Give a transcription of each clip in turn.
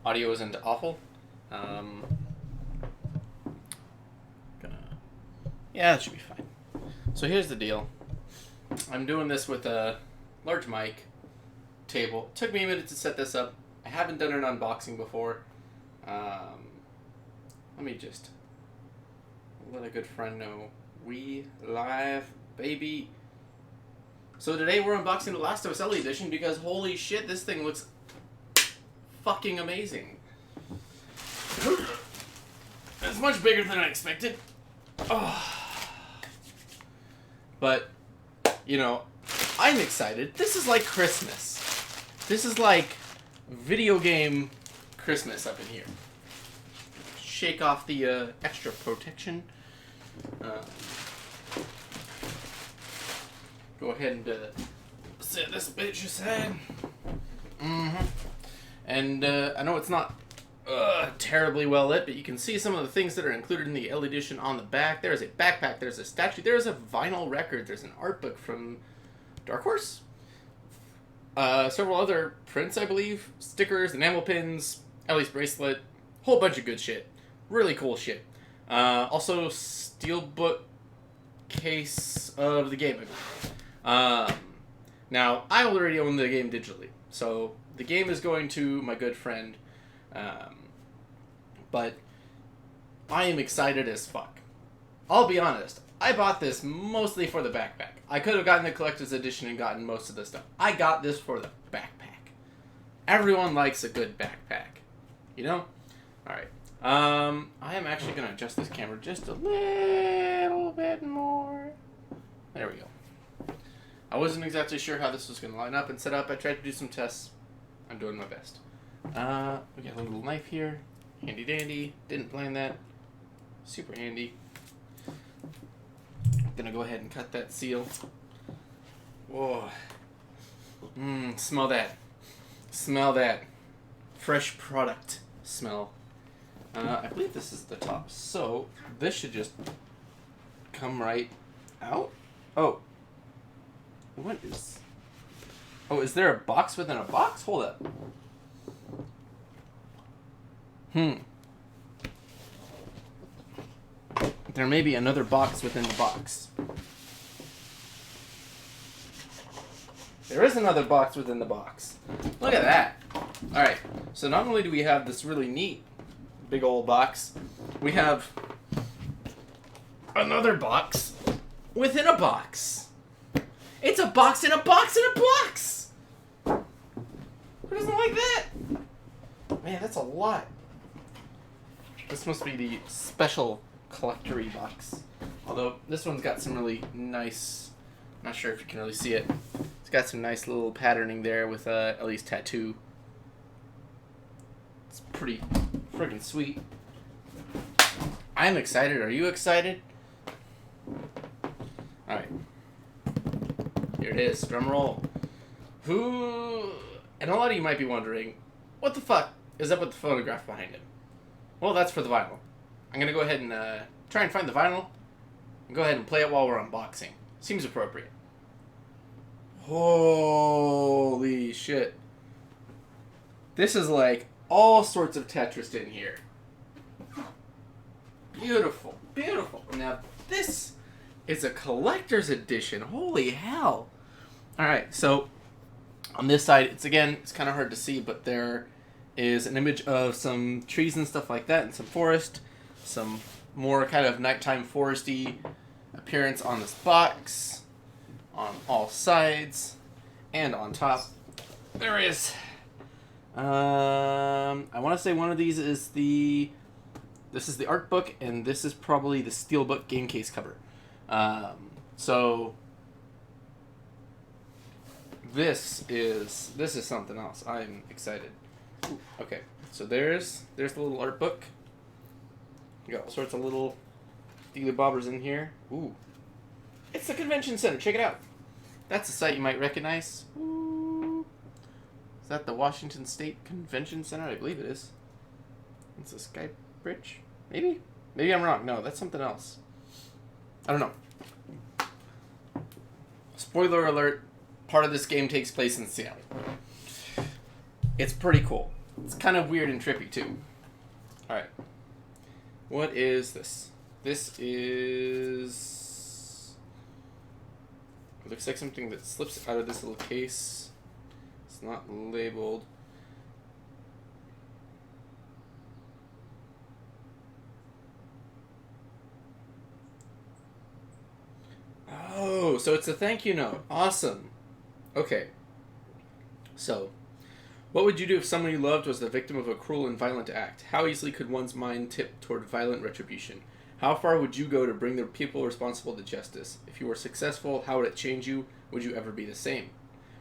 audio isn't awful. Um, yeah, that should be fine. So here's the deal. I'm doing this with a large mic table. Took me a minute to set this up. I haven't done an unboxing before. Let me just let a good friend know. We live, baby. So today we're unboxing the Last of Us Ellie edition because holy shit, this thing looks fucking amazing. It's much bigger than I expected. Oh. But, you know, I'm excited. This is like Christmas. This is like video game Christmas up in here. Shake off the extra protection. Go ahead and set this bitch aside. And I know it's not terribly well lit, but you can see some of the things that are included in the Ellie edition on the back. There's a backpack, there's a statue, there's a vinyl record, there's an art book from Dark Horse. Several other prints, I believe. Stickers, enamel pins, Ellie's bracelet, whole bunch of good shit. Really cool shit. Also, steelbook case of the game. Now, I already own the game digitally, so the game is going to my good friend, but I am excited as fuck. I'll be honest, I bought this mostly for the backpack. I could have gotten the collector's edition and gotten most of the stuff. I got this for the backpack. Everyone likes a good backpack, you know? Alright. I am actually going to adjust this camera just a little bit more. There we go. I wasn't exactly sure how this was going to line up and set up. I tried to do some tests. I'm doing my best. We got a little knife here. Handy dandy. Didn't plan that. Super handy. Gonna go ahead and cut that seal. Whoa. Smell that. Smell that. Fresh product smell. I believe this is the top. So, this should just come right out. Oh. What is... Oh, is there a box within a box? Hold up. There may be another box within the box. There is another box within the box. Look at that. Alright, so not only do we have this really neat big old box, we have another box within a box. It's a box in a box in a box! Who doesn't like that? Man, that's a lot. This must be the special collector-y box. Although, this one's got some really nice... I'm not sure if you can really see it. It's got some nice little patterning there with Ellie's tattoo. It's pretty friggin' sweet. I'm excited. Are you excited? Alright. Here it is. Drum roll. Who... And a lot of you might be wondering, what the fuck is up with the photograph behind it? Well, that's for the vinyl. I'm going to go ahead and try and find the vinyl and go ahead and play it while we're unboxing. Seems appropriate. Holy shit. This is like all sorts of Tetris in here. Beautiful. Beautiful. Now, this is a collector's edition. Holy hell. Alright, so on this side, it's kind of hard to see, but there is an image of some trees and stuff like that and some forest. Some more kind of nighttime foresty appearance on this box. On all sides. And on top. There is. I want to say one of these is the... This is the art book, and this is probably the steelbook game case cover. So... This is something else. I'm excited. Ooh, okay, so there's the little art book. You got all sorts of little dealy bobbers in here. Ooh. It's the convention center. Check it out. That's a site you might recognize. Ooh. Is that the Washington State Convention Center? I believe it is. It's a Sky Bridge? Maybe? Maybe I'm wrong. No, that's something else. I don't know. Spoiler alert. Part of this game takes place in Seattle. It's pretty cool. It's kind of weird and trippy, too. Alright. What is this? This is... It looks like something that slips out of this little case. It's not labeled. Oh, so it's a thank you note. Awesome. Okay. So, what would you do if someone you loved was the victim of a cruel and violent act? How easily could one's mind tip toward violent retribution? How far would you go to bring the people responsible to justice? If you were successful, how would it change you? Would you ever be the same?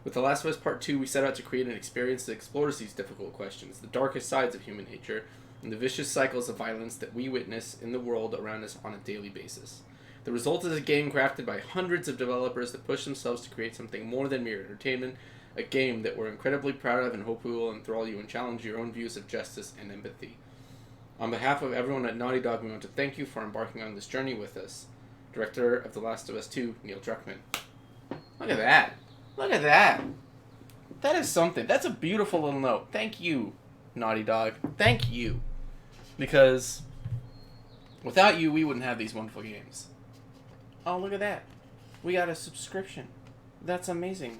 With The Last of Us Part 2, we set out to create an experience that explores these difficult questions, the darkest sides of human nature, and the vicious cycles of violence that we witness in the world around us on a daily basis. The result is a game crafted by hundreds of developers that push themselves to create something more than mere entertainment, a game that we're incredibly proud of and hope we will enthrall you and challenge your own views of justice and empathy. On behalf of everyone at Naughty Dog, we want to thank you for embarking on this journey with us. Director of The Last of Us 2, Neil Druckmann. Look at that. Look at that. That is something. That's a beautiful little note. Thank you, Naughty Dog. Thank you. Because without you, we wouldn't have these wonderful games. Oh, look at that. We got a subscription. That's amazing.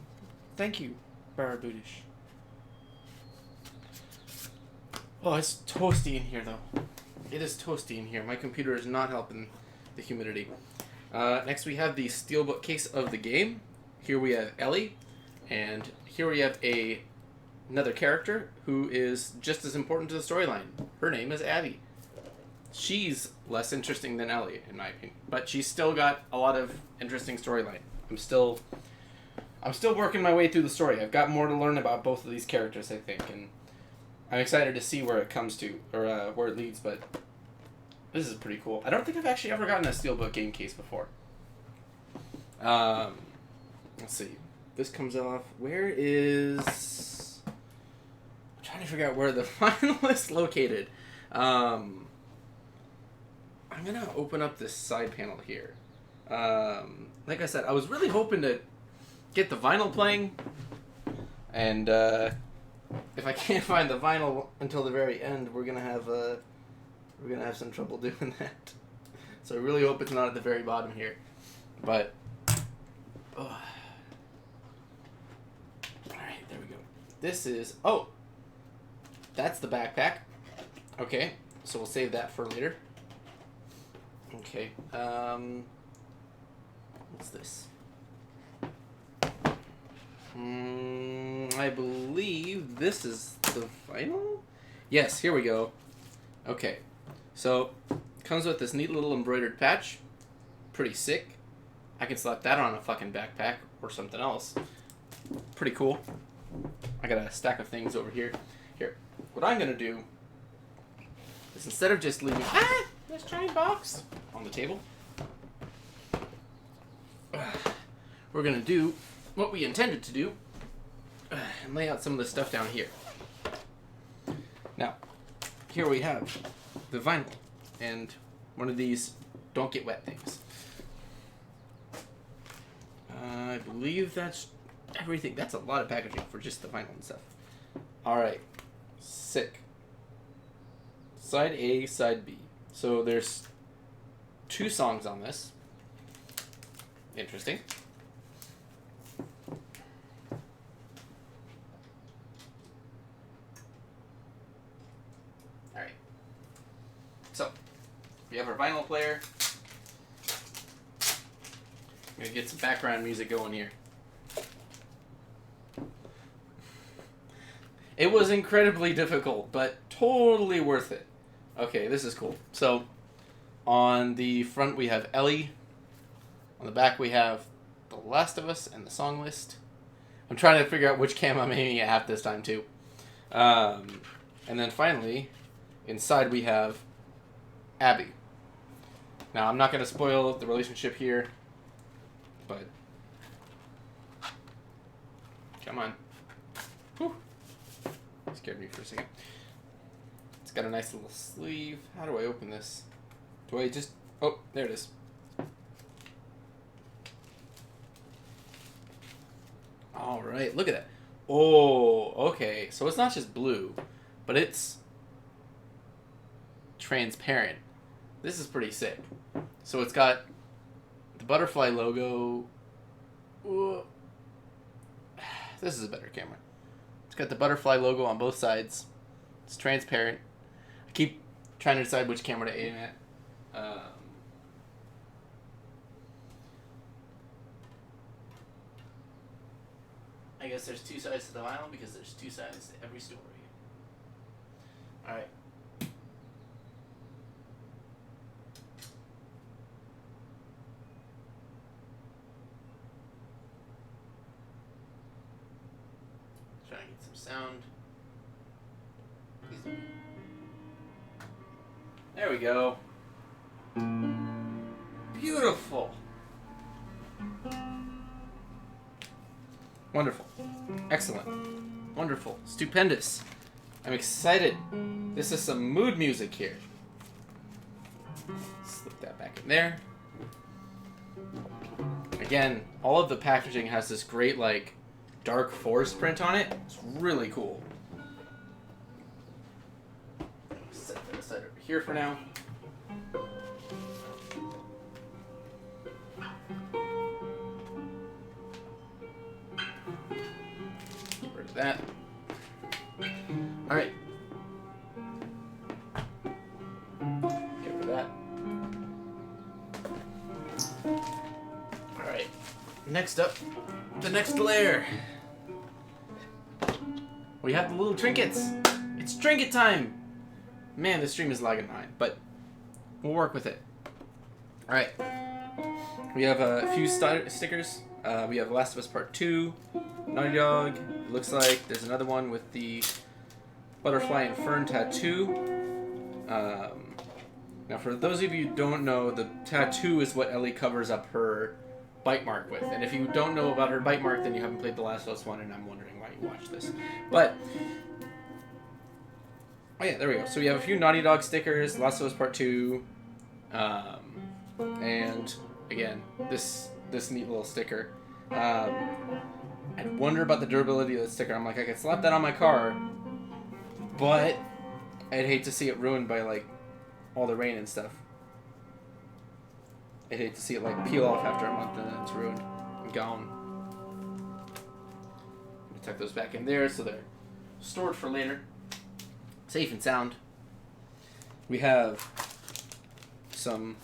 Thank you, Barabudish. Oh, it's toasty in here, though. It is toasty in here. My computer is not helping the humidity. Next, we have the steelbook case of the game. Here we have Ellie, and here we have another character who is just as important to the storyline. Her name is Abby. She's less interesting than Ellie, in my opinion, but she's still got a lot of interesting storyline. I'm still working my way through the story. I've got more to learn about both of these characters, I think, and I'm excited to see where it comes to, or where it leads, but this is pretty cool. I don't think I've actually ever gotten a steelbook game case before. Let's see. This comes off. Where is... I'm trying to figure out where the vinyl is located. I'm going to open up this side panel here. Like I said, I was really hoping to get the vinyl playing, and if I can't find the vinyl until the very end, we're gonna have some trouble doing that. So I really hope it's not at the very bottom here. But all right, there we go. This is that's the backpack. Okay, so we'll save that for later. Okay, what's this? I believe this is the vinyl? Yes, here we go. Okay, so it comes with this neat little embroidered patch. Pretty sick. I can slap that on a fucking backpack or something else. Pretty cool. I got a stack of things over here. Here, what I'm gonna do is instead of just leaving this giant box on the table, we're gonna do what we intended to do and lay out some of the stuff down here. Now, here we have the vinyl and one of these don't get wet things. I believe that's everything. That's a lot of packaging for just the vinyl and stuff. Alright. Sick. Side A, side B. So there's 2 songs on this. Interesting. Alright. So, we have our vinyl player. I'm gonna get some background music going here. It was incredibly difficult, but totally worth it. Okay, this is cool. So, on the front we have Ellie. On the back we have The Last of Us and the song list. I'm trying to figure out which cam I'm aiming at this time too. And then finally, inside we have Abby. Now, I'm not going to spoil the relationship here, but come on. Whew. Scared me for a second. It's got a nice little sleeve. How do I open this? Do I just... Oh, there it is. Alright, look at that. Oh, okay. So it's not just blue. but it's transparent. This is pretty sick. So it's got the butterfly logo. Ooh. This is a better camera. It's got the butterfly logo on both sides. It's transparent. I keep trying to decide which camera to aim at. I guess there's two sides to the vinyl because there's two sides to every story. Alright. Trying to get some sound. There we go. Beautiful. Wonderful. Excellent. Wonderful. Stupendous. I'm excited. This is some mood music here. Slip that back in there. Again, all of the packaging has this great, like, dark forest print on it. It's really cool. Set that aside over here for now. Get rid of that. Alright. Get rid of that. Alright. Next up, the next layer. We have the little trinkets. It's trinket time! Man, the stream is lagging behind, but we'll work with it. Alright. We have a few stickers. We have Last of Us Part 2, Naughty Dog. It looks like there's another one with the butterfly and fern tattoo. Now, for those of you who don't know, the tattoo is what Ellie covers up her bite mark with. And if you don't know about her bite mark, then you haven't played The Last of Us 1, and I'm wondering why you watched this. But, oh yeah, there we go. So we have a few Naughty Dog stickers, Last of Us Part 2, and, again, this neat little sticker. I wonder about the durability of the sticker. I'm like, I could slap that on my car, but I'd hate to see it ruined by, like, all the rain and stuff. I'd hate to see it, like, peel off after a month and then it's ruined and gone. I'm gonna tuck those back in there so they're stored for later. Safe and sound. We have some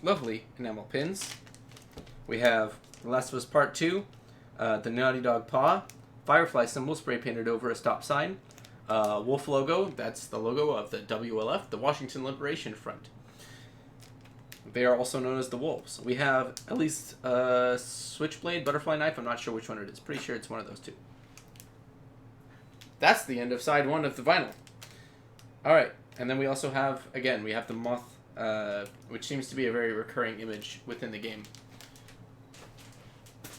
lovely enamel pins. We have The Last of Us Part 2, the Naughty Dog paw, Firefly symbol spray painted over a stop sign, wolf logo, that's the logo of the WLF, the Washington Liberation Front. They are also known as the Wolves. We have at least a switchblade, butterfly knife, I'm not sure which one it is, pretty sure it's one of those two. That's the end of side one of the vinyl. Alright, and then we also have, again, we have the moth, which seems to be a very recurring image within the game.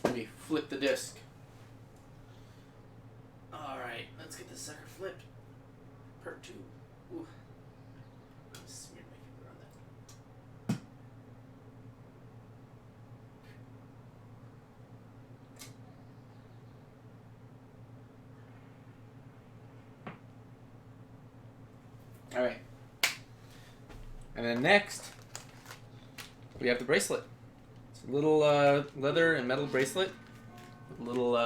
Let me flip the disc. Alright, let's get this sucker flipped. Part 2. Ooh. Smeared my finger on that. Alright. And then next, we have the bracelet. It's a little leather and metal bracelet with a little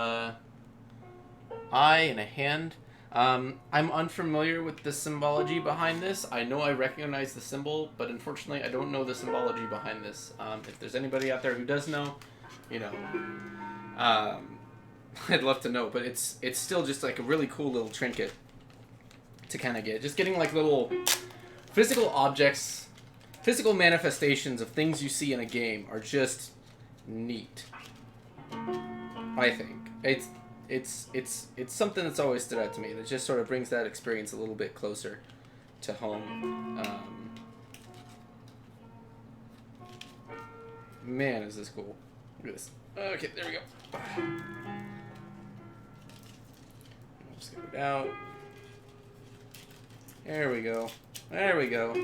eye and a hand. I'm unfamiliar with the symbology behind this. I know I recognize the symbol, but unfortunately I don't know the symbology behind this. If there's anybody out there who does know, you know, I'd love to know. But it's still just like a really cool little trinket to kind of get. Just getting like little physical objects, physical manifestations of things you see in a game are just neat. I think it's something that's always stood out to me. That just sort of brings that experience a little bit closer to home. Man, is this cool! Look at this. Okay, there we go. I'll just get it out. There we go. There we go.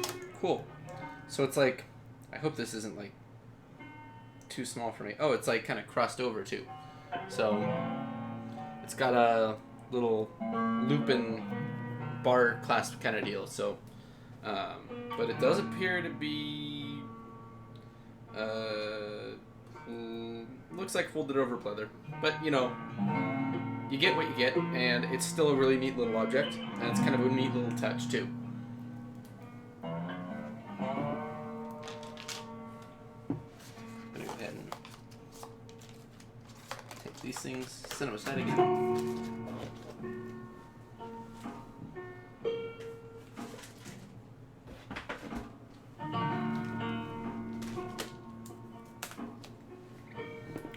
Cool. So it's like, I hope this isn't like too small for me. Oh, it's like kind of crossed over too. So it's got a little loop and bar clasp kind of deal. So, but it does appear to be, looks like folded over pleather. But you know, you get what you get, and it's still a really neat little object, and it's kind of a neat little touch too. I'm gonna go ahead and take these things, set them aside again.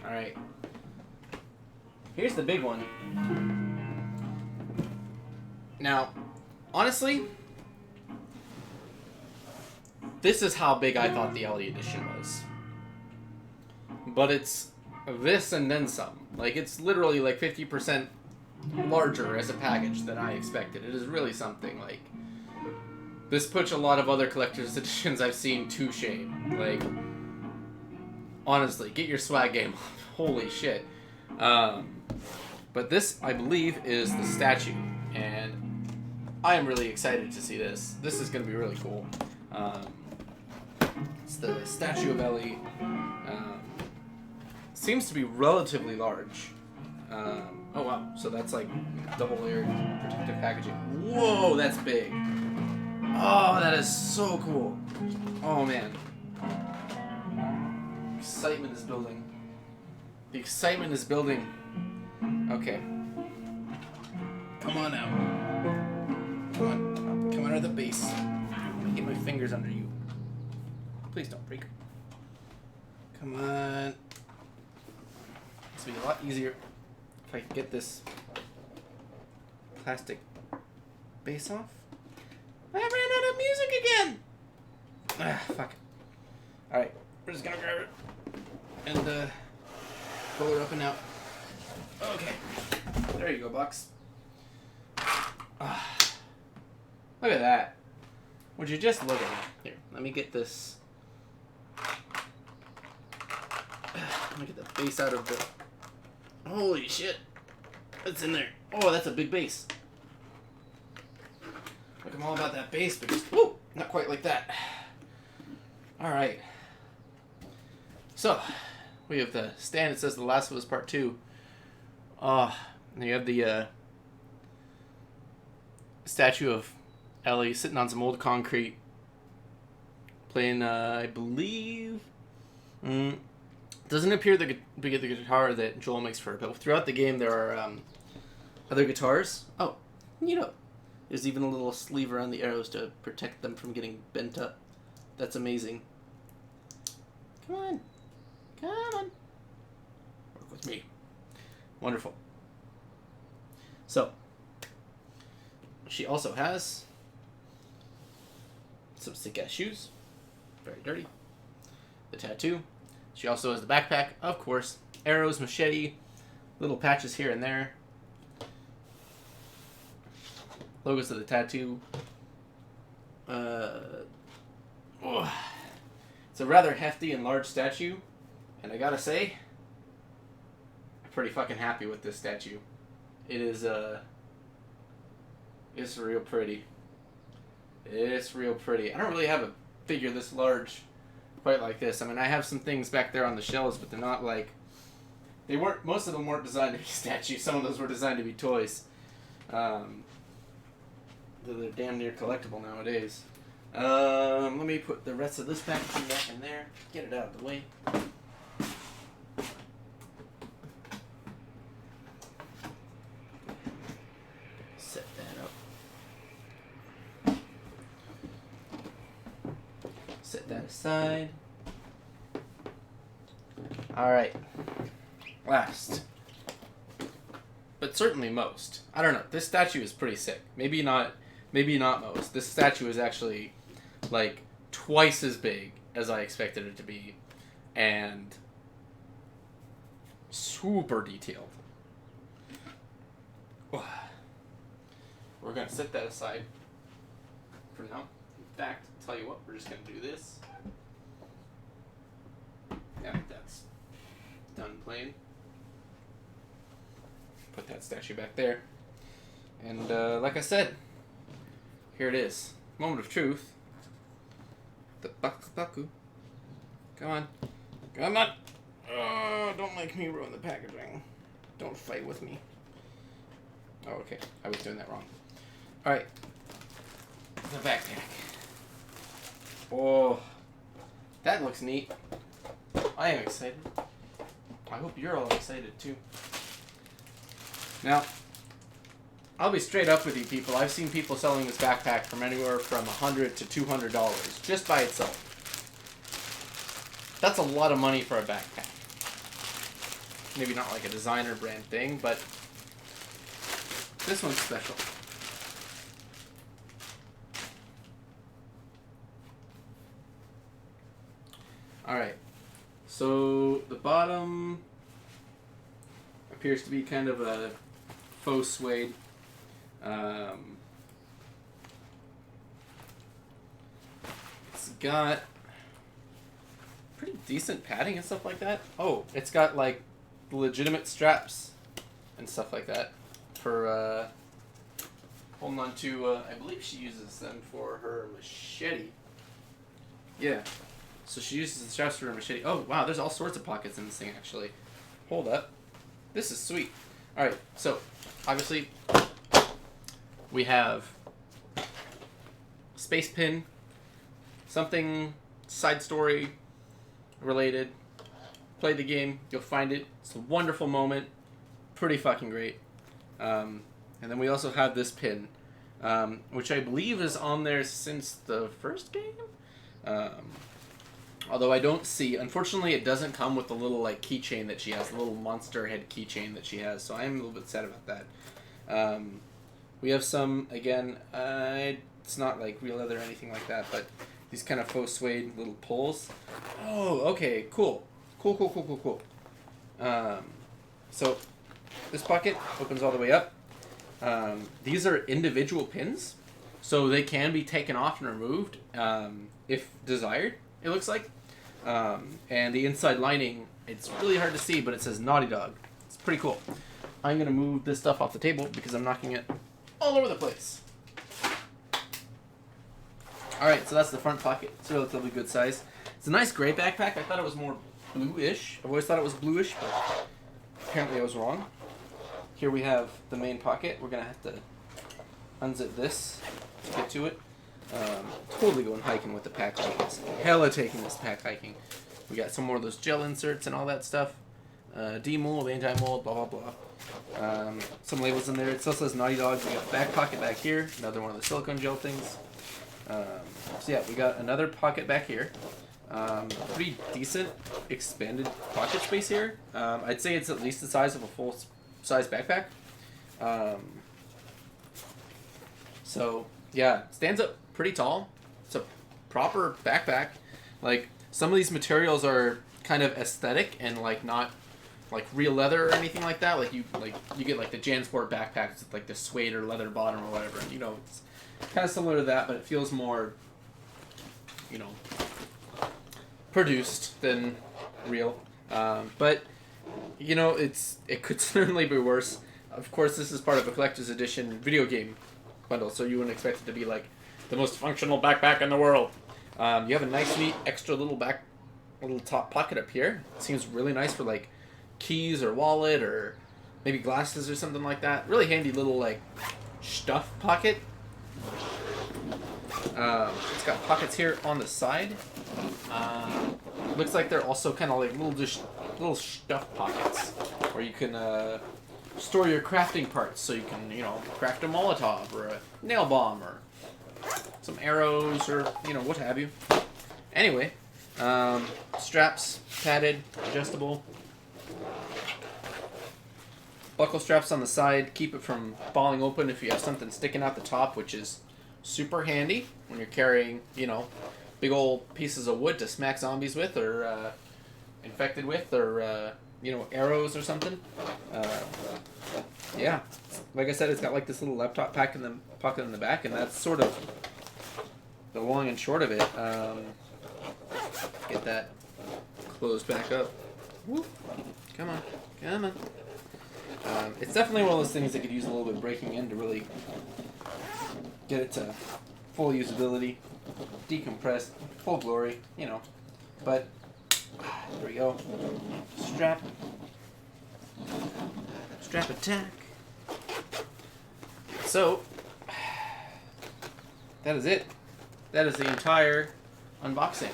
Alright. Here's the big one. Now, honestly, this is how big I thought the Ellie edition was. But it's this and then some. Like, it's literally like 50% larger as a package than I expected. It is really something. Like, this puts a lot of other collector's editions I've seen to shame. Like, honestly, get your swag game off. Holy shit. But this, I believe, is the statue, and I am really excited to see this. This is going to be really cool. It's the statue of Ellie. Seems to be relatively large. Oh wow, so that's like double layered protective packaging. Whoa, that's big. Oh, that is so cool. Oh man. Excitement is building. The excitement is building. Okay. Come on now. Come on. Come under the base. I'm gonna get my fingers under you. Please don't break. Come on. This will be a lot easier if I can get this plastic base off. I ran out of music again! Ah, fuck. Alright, we're just gonna grab it and pull it up and out. Okay. There you go, Bucks. Look at that. Would you just look at it? Here, let me get this. Let me get the base out of the... Holy shit. What's in there? Oh, that's a big base. Look, I'm all about that base, but just... Whoa! Not quite like that. Alright. So, we have the stand. It says The Last of Us Part 2. And you have the statue of Ellie sitting on some old concrete, playing, I believe... doesn't appear to be the guitar that Joel makes for her, but throughout the game there are other guitars. Oh, you know, there's even a little sleeve around the arrows to protect them from getting bent up. That's amazing. Come on. Come on. Work with me. Wonderful. So, she also has some sick-ass shoes. Very dirty. The tattoo. She also has the backpack, of course. Arrows, machete, little patches here and there. Logos of the tattoo. It's a rather hefty and large statue. And I gotta say, I'm pretty fucking happy with this statue. It is, it's real pretty. It's real pretty. I don't really have a figure this large quite like this. I mean, I have some things back there on the shelves, but they're not like... most of them weren't designed to be statues. Some of those were designed to be toys. They're damn near collectible nowadays. Let me put the rest of this packaging back in there. Get it out of the way. Set that up. Set that aside. Alright. Last. But certainly most. I don't know. This statue is pretty sick. Maybe not most. This statue is actually like twice as big as I expected it to be. And super detailed. We're going to set that aside for now. In fact, I'll tell you what, we're just going to do this. Yeah, that's done playing. Put that statue back there. And like I said, here it is. Moment of truth. The Baku. Come on. Come on. Oh, don't make me ruin the packaging. Don't fight with me. Oh, okay. I was doing that wrong. Alright. The backpack. Oh, that looks neat. I am excited. I hope you're all excited too. Now, I'll be straight up with you people. I've seen people selling this backpack from anywhere from $100 to $200 just by itself. That's a lot of money for a backpack. Maybe not like a designer brand thing, but this one's special. Alright, so the bottom appears to be kind of a faux suede. It's got pretty decent padding and stuff like that. Oh, it's got like legitimate straps and stuff like that for holding on to, I believe she uses them for her machete. Yeah. So she uses the straps for her machete. Oh, wow, there's all sorts of pockets in this thing, actually. Hold up. This is sweet. Alright, so, obviously, we have space pin, something side story related. Play the game, you'll find it. It's a wonderful moment. Pretty fucking great. And then we also have this pin, which I believe is on there since the first game. Although I don't see, unfortunately, it doesn't come with the little like keychain that she has, the little monster head keychain that she has. So I'm a little bit sad about that. We have some, again, it's not like real leather or anything like that, but these kind of faux suede little pulls. Oh, okay, cool. Cool. So this pocket opens all the way up. These are individual pins, so they can be taken off and removed if desired, it looks like. And the inside lining, it's really hard to see, but it says Naughty Dog. It's pretty cool. I'm going to move this stuff off the table because I'm knocking it all over the place. Alright, so that's the front pocket. It's a relatively good size. It's a nice gray backpack. I thought it was more bluish. I've always thought it was bluish, but apparently I was wrong. Here we have the main pocket. We're going to have to unzip this to get to it. Totally going hiking with the pack hiking. Hella taking this pack hiking. We got some more of those gel inserts and all that stuff. Demold, anti-mold, blah, blah, blah. Some labels in there. It still says Naughty Dog. We got a back pocket back here. Another one of the silicone gel things. So yeah, we got another pocket back here. Pretty decent expanded pocket space here. I'd say it's at least the size of a full-size backpack. So yeah, stands up pretty tall. It's a proper backpack. Like, some of these materials are kind of aesthetic and like not like real leather or anything like that. Like you get like the JanSport backpacks with like the suede or leather bottom or whatever. And, you know, it's kind of similar to that, but it feels more, you know, produced than real. But you know, it could certainly be worse. Of course, this is part of a collector's edition video game bundle, so you wouldn't expect it to be like the most functional backpack in the world. You have a nice, neat, extra little top pocket up here. It seems really nice for like keys or wallet or maybe glasses or something like that. Really handy little like stuff pocket. It's got pockets here on the side. Looks like they're also kind of like little stuff pockets where you can store your crafting parts, so you can, you know, craft a Molotov or a nail bomb or some arrows or, you know, what have you. Anyway, straps, padded, adjustable. Buckle straps on the side, keep it from falling open if you have something sticking out the top, which is super handy when you're carrying, you know, big old pieces of wood to smack zombies with or infected with or, you know, arrows or something. Yeah, like I said, it's got like this little laptop pack in the pocket in the back, and that's sort of the long and short of it. Get that closed back up. Whoop. Come on. It's definitely one of those things that could use a little bit of breaking in to really get it to full usability, decompressed, full glory, you know. But there we go. Strap attack. So that is it. That is the entire unboxing.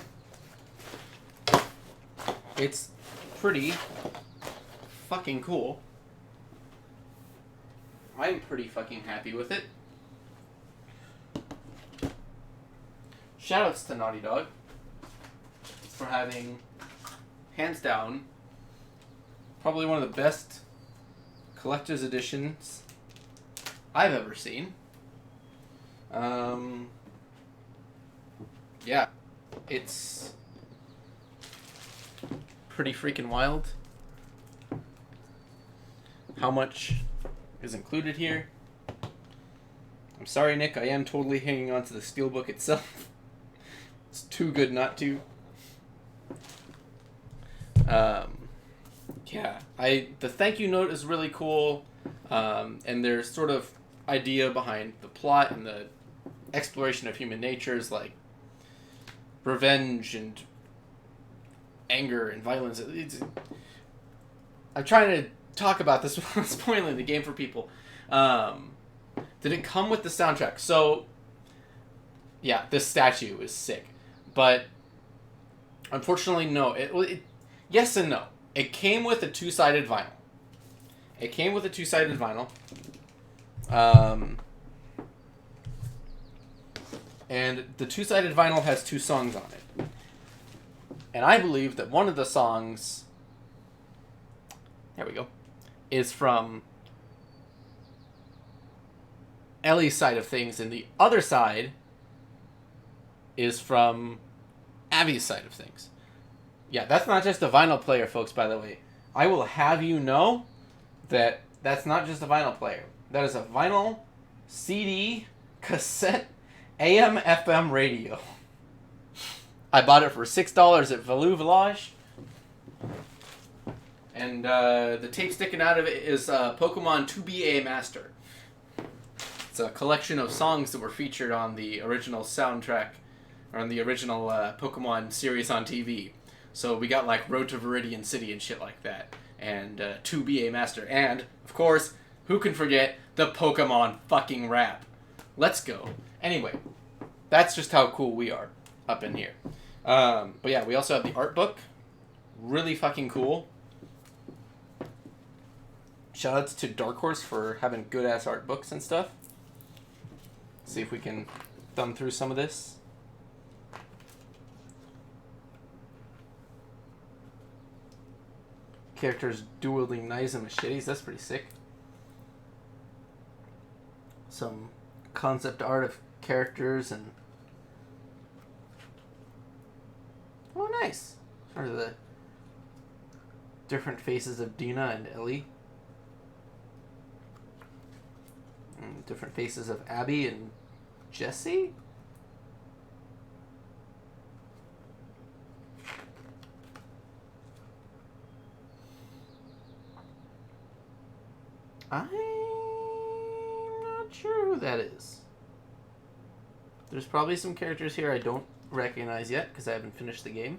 It's pretty fucking cool. I'm pretty fucking happy with it. Shoutouts to Naughty Dog for having, hands down, probably one of the best collector's editions I've ever seen. Yeah, it's pretty freaking wild how much is included here. I'm sorry, Nick, I am totally hanging on to the steelbook itself. It's too good not to. Yeah, the thank you note is really cool, and there's sort of idea behind the plot and the exploration of human nature is like revenge and anger and violence. I'm trying to talk about this without spoiling the game for people. Did it come with the soundtrack? So, yeah, this statue is sick, but unfortunately, no. Yes and no. It came with a two-sided vinyl. And the two-sided vinyl has 2 songs on it. And I believe that one of the songs, there we go, is from Ellie's side of things, and the other side is from Abby's side of things. Yeah, that's not just a vinyl player, folks, by the way. I will have you know that that's not just a vinyl player. That is a vinyl, CD, cassette, AM, FM radio. I bought it for $6 at Value Village. And the tape sticking out of it is Pokemon 2BA Master. It's a collection of songs that were featured on the original soundtrack, or on the original Pokemon series on TV. So we got like Road to Viridian City and shit like that. And 2BA Master. And, of course, who can forget the Pokemon fucking rap? Let's go. Anyway, that's just how cool we are up in here. But yeah, we also have the art book. Really fucking cool. Shoutouts to Dark Horse for having good-ass art books and stuff. See if we can thumb through some of this. Characters dueling knives and machetes. That's pretty sick. Some concept art of characters and... Oh, nice. Sort of the different faces of Dina and Ellie. And different faces of Abby and Jesse? I'm not sure who that is. There's probably some characters here I don't recognize yet because I haven't finished the game.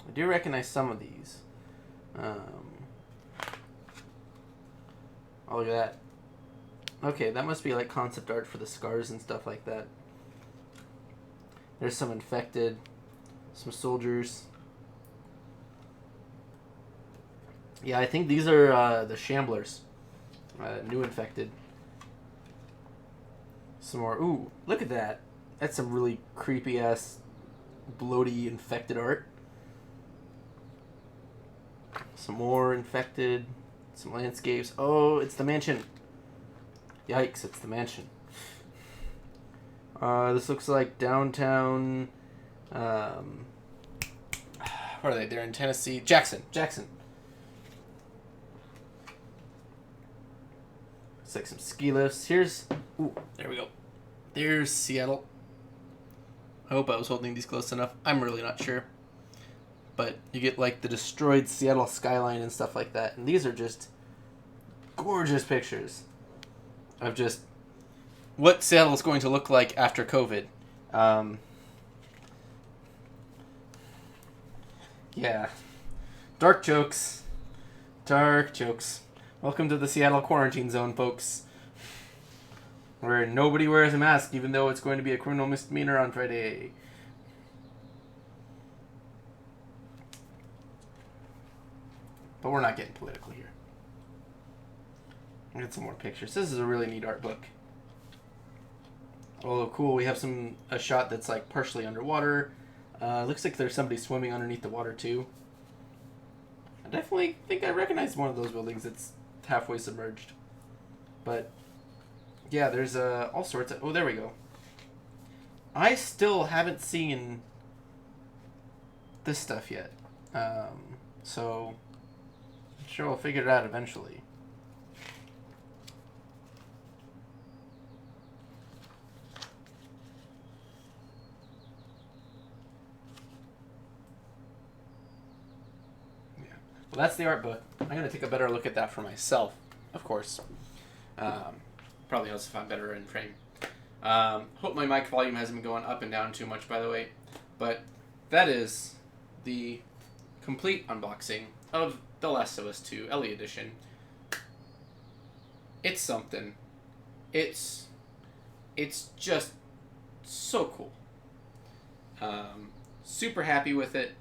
I do recognize some of these. Oh, look at that. Okay, that must be like concept art for the scars and stuff like that. There's some infected, some soldiers. Yeah, I think these are the Shamblers. New infected. Some more. Ooh, look at that. That's some really creepy ass, bloaty infected art. Some more infected. Some landscapes. Oh, it's the mansion. Yikes, it's the mansion. This looks like downtown. Where are they? They're in Tennessee. Jackson. Looks like some ski lifts. Here's... Ooh, there we go. There's Seattle. I hope I was holding these close enough. I'm really not sure. But you get like the destroyed Seattle skyline and stuff like that. And these are just gorgeous pictures of just what Seattle's going to look like after COVID. Yeah. Dark jokes. Dark jokes. Welcome to the Seattle quarantine zone, folks. Where nobody wears a mask, even though it's going to be a criminal misdemeanor on Friday. But we're not getting political here. I'll get some more pictures. This is a really neat art book. Oh, cool. We have a shot that's like partially underwater. Looks like there's somebody swimming underneath the water too. I definitely think I recognize one of those buildings that's halfway submerged. But yeah, there's all sorts of... Oh, there we go. I still haven't seen this stuff yet. So I'm sure we'll figure it out eventually. Well, that's the art book. I'm going to take a better look at that for myself, of course. Probably helps if I'm better in frame. Hope my mic volume hasn't been going up and down too much, by the way. But that is the complete unboxing of The Last of Us 2 Ellie Edition. It's something. It's just so cool. Super happy with it.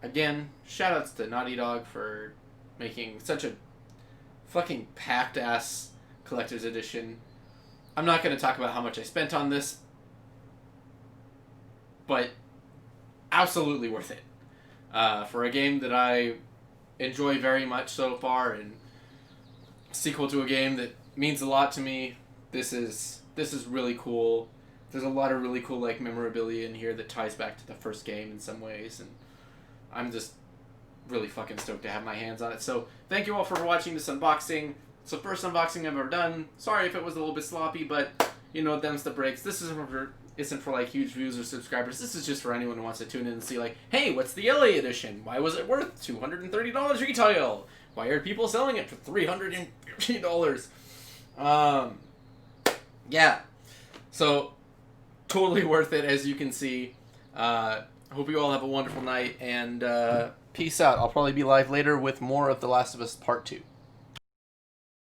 Again, shoutouts to Naughty Dog for making such a fucking packed-ass collector's edition. I'm not going to talk about how much I spent on this, but absolutely worth it. For a game that I enjoy very much so far, and sequel to a game that means a lot to me, this is really cool. There's a lot of really cool like memorabilia in here that ties back to the first game in some ways, and I'm just really fucking stoked to have my hands on it. So thank you all for watching this unboxing. It's the first unboxing I've ever done. Sorry if it was a little bit sloppy, but you know, them's the breaks. This isn't for like huge views or subscribers. This is just for anyone who wants to tune in and see like, hey, what's the Ellie edition? Why was it worth $230 retail? Why are people selling it for $350? Yeah. So totally worth it, as you can see. Hope you all have a wonderful night, and peace out. I'll probably be live later with more of The Last of Us Part 2.